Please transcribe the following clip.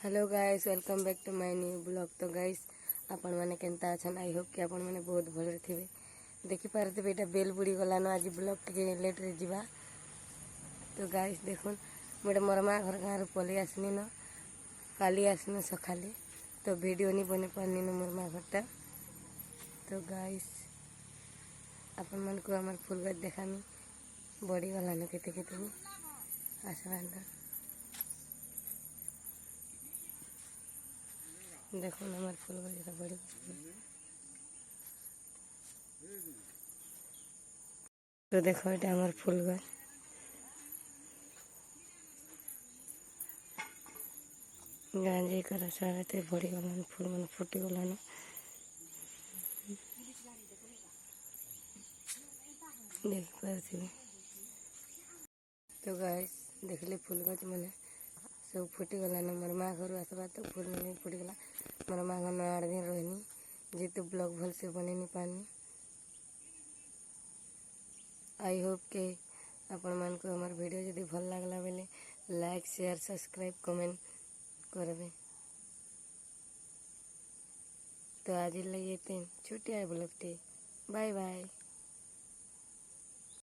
Hello guys, welcome back to my new blog. तो guys आपण मैंने केनता अच्छा आई होप कि आपण मैंने बहुत भले थे। देखी पारे ये बेल बुड़ी गलान आज ब्लॉग टे लेट रे जीवा। तो गाइस देखुन मोटे मोर माँ घर गाँव पलि आसनी न काली आसन सकाले तो वीडियो नहीं बने पानी न मोर माँ घरटा। तो गाइस आपण मन को हमार फूल गज देखामी बड़ी गलान केते केते आसमान। देखो हमारे फूल गज बड़ी तो देखो ये हमारे फूल गज गांजे कर सारे बड़ी गलान फूल मन फुटी गलान। देख पारे तो गाइस देखले फूल गज मैंने सब फुटी गलान। मोर माँ घर आसबा तो फूल मैंने फुटी गला। मोर माँ घर 8 दिन रहनी जेतु ब्लॉग भल से बने नहीं पानी। आई होप के आपण मान को हमार वीडियो यदि भल लागला बेले लाइक शेयर सब्सक्राइब कमेंट करबे। तो आज लगे छोटी ब्लॉग टे बाय बाय।